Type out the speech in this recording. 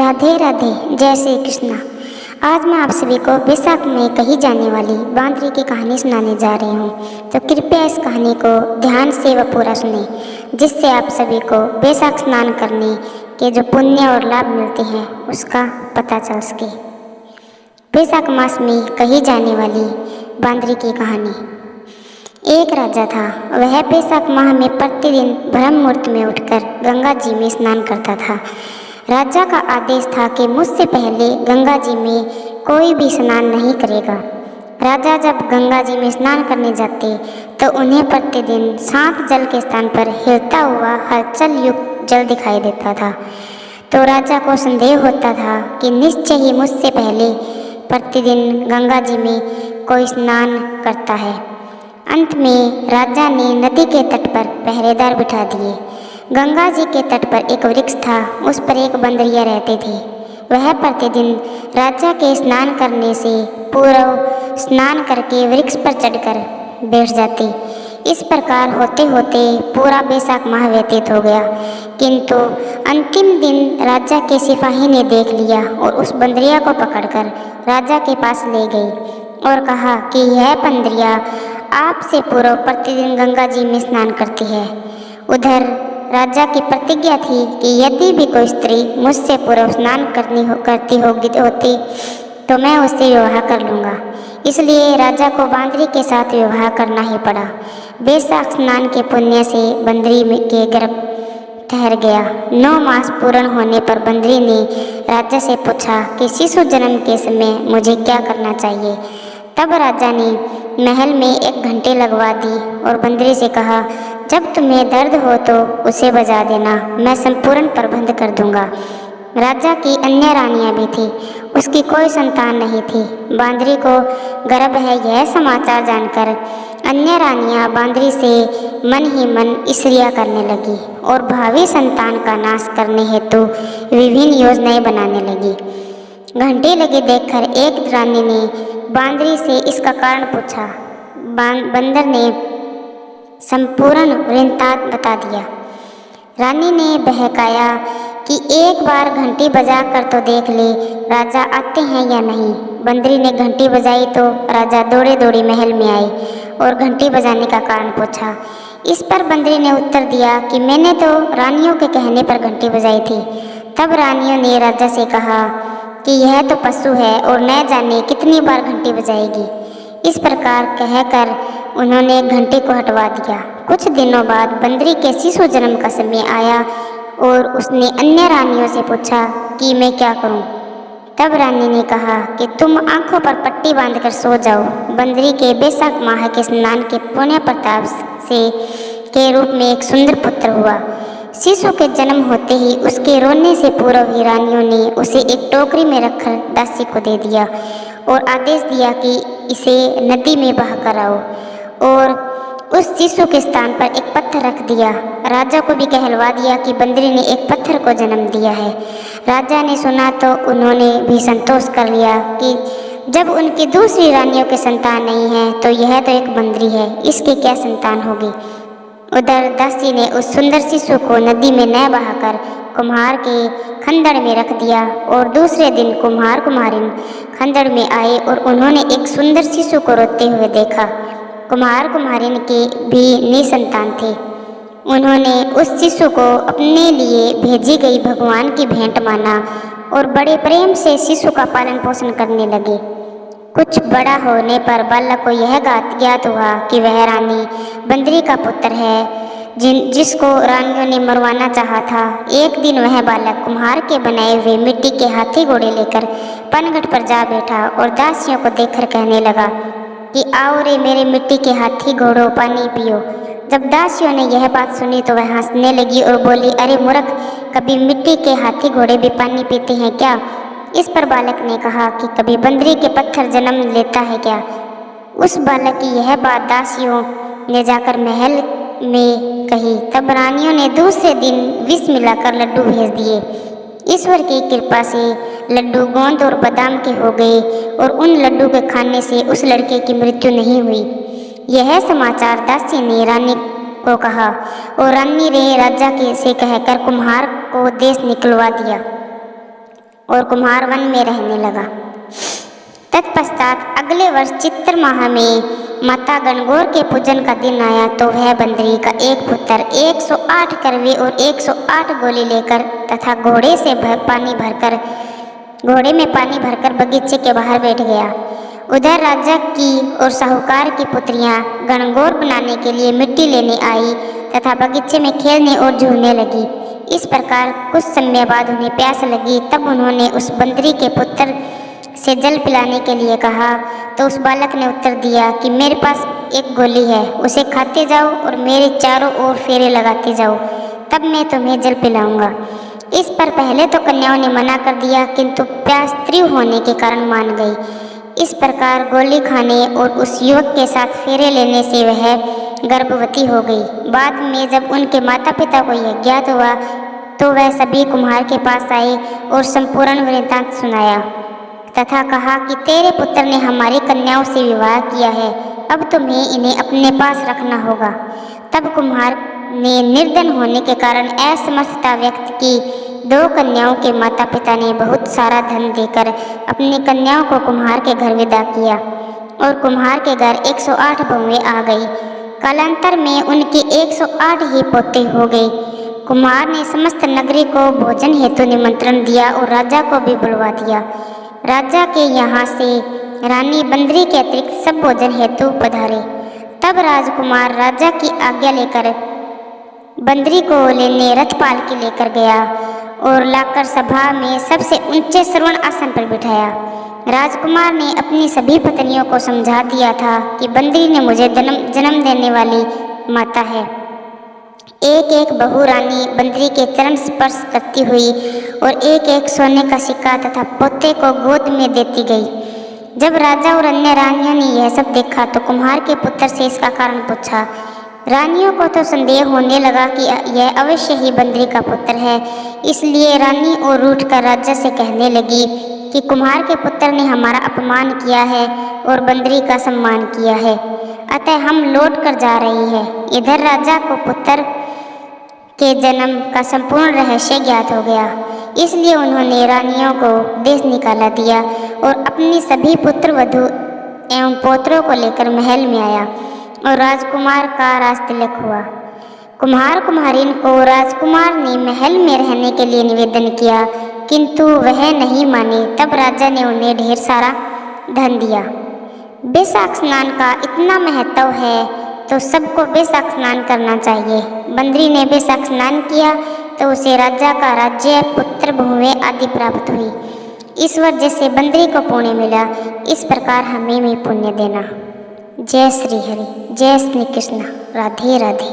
राधे राधे, जय श्री कृष्णा। आज मैं आप सभी को बैसाख में कही जाने वाली बांदरी की कहानी सुनाने जा रही हूँ। तो कृपया इस कहानी को ध्यान से व पूरा सुने, जिससे आप सभी को बैसाख स्नान करने के जो पुण्य और लाभ मिलते हैं उसका पता चल सके। बैसाख मास में कही जाने वाली बांदरी की कहानी। एक राजा था। वह बैसाख माह में प्रतिदिन ब्रह्म मुहूर्त में उठकर गंगा जी में स्नान करता था। राजा का आदेश था कि मुझसे पहले गंगा जी में कोई भी स्नान नहीं करेगा। राजा जब गंगा जी में स्नान करने जाते तो उन्हें प्रतिदिन शांत जल के स्थान पर हिलता हुआ हलचल युक्त जल दिखाई देता था। तो राजा को संदेह होता था कि निश्चय ही मुझसे पहले प्रतिदिन गंगा जी में कोई स्नान करता है। अंत में राजा ने नदी के तट पर पहरेदार बिठा दिए। गंगा जी के तट पर एक वृक्ष था, उस पर एक बंदरिया रहते थे। वह प्रतिदिन राजा के स्नान करने से पूर्व स्नान करके वृक्ष पर चढ़कर बैठ जाते। इस प्रकार होते होते पूरा बैसाख माह व्यतीत हो गया, किंतु अंतिम दिन राजा के सिपाही ने देख लिया और उस बंदरिया को पकड़कर राजा के पास ले गई और कहा कि यह बंदरिया आपसे पूर्व प्रतिदिन गंगा जी में स्नान करती है। उधर राजा की प्रतिज्ञा थी कि यदि भी कोई स्त्री मुझसे पूर्व स्नान करती होती तो मैं उससे विवाह कर लूँगा। इसलिए राजा को बांदरी के साथ विवाह करना ही पड़ा। बैसाख स्नान के पुण्य से बंदरी के गर्भ ठहर गया। 9 मास पूर्ण होने पर बंदरी ने राजा से पूछा कि शिशु जन्म के समय मुझे क्या करना चाहिए। तब राजा ने महल में एक घंटी लगवा दी और बंदरी से कहा, जब तुम्हें दर्द हो तो उसे बजा देना, मैं संपूर्ण प्रबंध कर दूंगा। राजा की अन्य रानियां भी थी, उसकी कोई संतान नहीं थी। बांदरी को गर्भ है यह समाचार जानकर अन्य रानियां बांदरी से मन ही मन ईर्ष्या करने लगी और भावी संतान का नाश करने हेतु विभिन्न योजनाएं बनाने लगी। घंटी लगी देखकर एक रानी ने बांदरी से इसका कारण पूछा। बंदर ने संपूर्ण वृत्तांत बता दिया। रानी ने बहकाया कि एक बार घंटी बजा कर तो देख ले, राजा आते हैं या नहीं। बंदरी ने घंटी बजाई तो राजा दौड़े दौड़ी महल में आए और घंटी बजाने का कारण पूछा। इस पर बंदरी ने उत्तर दिया कि मैंने तो रानियों के कहने पर घंटी बजाई थी। तब रानियों ने राजा से कहा कि यह तो पशु है और न जाने कितनी बार घंटी बजाएगी। इस प्रकार कहकर उन्होंने घंटी को हटवा दिया। कुछ दिनों बाद बंदरी के शिशु जन्म का समय आया और उसने अन्य रानियों से पूछा कि मैं क्या करूं। तब रानी ने कहा कि तुम आंखों पर पट्टी बांधकर सो जाओ। बंदरी के बैसाख माह के स्नान के पुण्य प्रताप से के रूप में एक सुंदर पुत्र हुआ। शिशु के जन्म होते ही उसके रोने से पूर्व ही रानियों ने उसे एक टोकरी में रखकर दासी को दे दिया और आदेश दिया कि इसे नदी में बहा कर आओ और उस शिशु के स्थान पर एक पत्थर रख दिया। राजा को भी कहलवा दिया कि बंदरी ने एक पत्थर को जन्म दिया है। राजा ने सुना तो उन्होंने भी संतोष कर लिया कि जब उनकी दूसरी रानियों के संतान नहीं है तो यह तो एक बंदरी है, इसकी क्या संतान होगी। उधर दासी ने उस सुंदर शिशु को नदी में न बहाकर कुम्हार के खंदड़ में रख दिया और दूसरे दिन कुम्हार कुम्हारिन खंदड़ में आए और उन्होंने एक सुंदर शिशु को रोते हुए देखा। कुम्हार कुम्हारिन के भी निसंतान थे। उन्होंने उस शिशु को अपने लिए भेजी गई भगवान की भेंट माना और बड़े प्रेम से शिशु का पालन पोषण करने लगे। कुछ बड़ा होने पर बालक को यह ज्ञात हुआ कि वह रानी बंदरी का पुत्र है जिसको रानियों ने मरवाना चाहा था। एक दिन वह बालक कुम्हार के बनाए हुए मिट्टी के हाथी घोड़े लेकर पनघट पर जा बैठा और दासियों को देखकर कहने लगा कि आओ रे मेरे मिट्टी के हाथी घोड़ों, पानी पियो। जब दासियों ने यह बात सुनी तो वह हंसने लगी और बोली, अरे मूर्ख, कभी मिट्टी के हाथी घोड़े भी पानी पीते हैं क्या। इस पर बालक ने कहा कि कभी बंदरी के पत्थर जन्म लेता है क्या। उस बालक की यह बात दासियों ने जाकर महल में कही। तब रानियों ने दूसरे दिन विष मिलाकर लड्डू भेज दिए। ईश्वर की कृपा से लड्डू गोंद और बादाम के हो गए और उन लड्डू के खाने से उस लड़के की मृत्यु नहीं हुई। यह समाचार दासी ने रानी को कहा और रानी ने राजा के से कहकर कुम्हार को देश निकलवा दिया। और कुम्हार वन में रहने लगा। तत्पश्चात अगले वर्ष चित्र माह में माता गणगौर के पूजन का दिन आया तो वह बंदरी का एक पुत्र 108 करवे और 108 गोली लेकर तथा घोड़े में पानी भरकर बगीचे के बाहर बैठ गया। उधर राजा की और साहूकार की पुत्रियां गणगौर बनाने के लिए मिट्टी लेने आई तथा बगीचे में खेलने और झूलने लगी। इस प्रकार कुछ समय बाद उन्हें प्यास लगी। तब उन्होंने उस बंदरी के पुत्र से जल पिलाने के लिए कहा तो उस बालक ने उत्तर दिया कि मेरे पास एक गोली है, उसे खाते जाओ और मेरे चारों ओर फेरे लगाते जाओ, तब मैं तुम्हें जल पिलाऊंगा। इस पर पहले तो कन्याओं ने मना कर दिया, किंतु प्यास तीव्र होने के कारण मान गई। इस प्रकार गोली खाने और उस युवक के साथ फेरे लेने से वह गर्भवती हो गई। बाद में जब उनके माता पिता को यह ज्ञात हुआ तो वह सभी कुम्हार के पास आए और संपूर्ण वृत्तांत सुनाया तथा कहा कि तेरे पुत्र ने हमारी कन्याओं से विवाह किया है, अब तुम्हें इन्हें अपने पास रखना होगा। तब कुम्हार ने निर्धन होने के कारण असमर्थता व्यक्त की। 2 कन्याओं के माता पिता ने बहुत सारा धन देकर अपनी कन्याओं को कुम्हार के घर विदा किया और कुम्हार के घर 108 बहुएं आ गई। कालांतर में उनके 108 ही पोते हो गए। कुम्हार ने समस्त नगरी को भोजन हेतु निमंत्रण दिया और राजा को भी बुलवा दिया। राजा के यहाँ से रानी बंदरी के अतिरिक्त सब भोजन हेतु पधारे। तब राजकुमार राजा की आज्ञा लेकर बंदरी को लेने रथ पालकी लेकर गया और लाकर सभा में सबसे ऊंचे श्रवण आसन पर बिठाया। राजकुमार ने अपनी सभी पत्नियों को समझा दिया था कि बंदरी ने मुझे जन्म देने वाली माता है। एक एक बहू रानी बंदरी के चरण स्पर्श करती हुई और एक एक सोने का सिक्का तथा पोते को गोद में देती गई। जब राजा और अन्य रानियों ने यह सब देखा तो कुम्हार के पुत्र से इसका कारण पूछा। रानियों को तो संदेह होने लगा कि यह अवश्य ही बंदरी का पुत्र है, इसलिए रानी और रूठ कर राजा से कहने लगी कि कुम्हार के पुत्र ने हमारा अपमान किया है और बंदरी का सम्मान किया है, अतः हम लौट कर जा रही है। इधर राजा को पुत्र के जन्म का संपूर्ण रहस्य ज्ञात हो गया, इसलिए उन्होंने रानियों को देश निकाला दिया और अपनी सभी पुत्र वधू एवं पौत्रों को लेकर महल में आया और राजकुमार का राजतिलक हुआ। कुम्हार कुम्हारिन को राजकुमार ने महल में रहने के लिए निवेदन किया, किंतु वह नहीं माने। तब राजा ने उन्हें ढेर सारा धन दिया। बैसाख स्नान का इतना महत्व है तो सबको बैसाख स्नान करना चाहिए। बंदरी ने बैसाख स्नान किया तो उसे राजा का राज्य, पुत्र, बहुएं आदि प्राप्त हुई। इस वजह से बंदरी को पुण्य मिला। इस प्रकार हमें भी पुण्य देना। जय श्री हरि, जय श्री कृष्ण, राधे राधे।